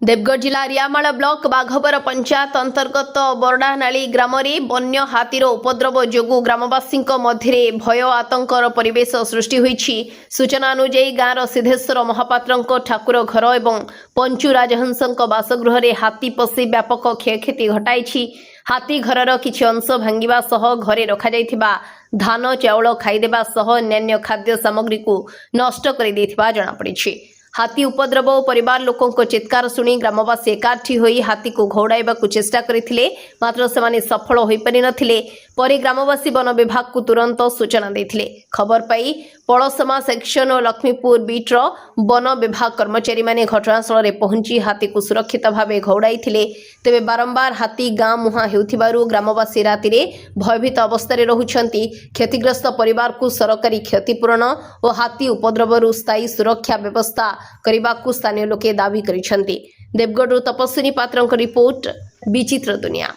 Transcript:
देवगढ़ जिला रियामाल ब्लॉक बाघबर पंचायत अंतर्गत बरडानाली ग्राम में वन्य हाथीर उपद्रव जोगु ग्रामवासी मध्य भय आतंकर परिवेश सृष्टि होईछि। सूचना अनुसार गाँवर सिद्धेश्वर महापात्र ठाकुर घर और पंचु राजहंस बासगृह रे हाथी पशि व्यापक क्षयक्षति घटाई। हाथी घरर किछि अंश भांगिबा सह घरे रखा जाइथिबा धान चाउल खाइदेबा सह अन्य खाद्य सामग्री को नष्ट कर देथिबा जणा पड़िछि। हाथी उपद्रव और परिवार लोकों को चित्कार शुणी ग्रामवासी एकाठी होई हाथी को घौड़ाइबा चेष्टा करथिले, मात्र सेमाने सफल होई पारि नथिले। परे ग्रामवासी वन विभाग को तुरंत सूचना देथिले। खबर पाई पड़ोसमा सेक्शन और लक्ष्मीपुर बीटर वन विभाग कर्मचारी माने घटनास्थल रे पहुंची हाथी को सुरक्षित भावे घौड़ाइथिले। तेबे बारंबार हाथी गाँ मुहां हेउथिबारु ग्रामवासी राति रे भयभीत अवस्था रहुछंती। क्षतिग्रस्त परिवार को सरकारी क्षतिपूरण और हाथी उपद्रवरु स्थायी सुरक्षा व्यवस्था करने स्थानीय लोके दाबी करिसेंती। देवगढ़ तपस्विनी पात्रଙ୍କ रिपोर्ट विचित्र दुनिया।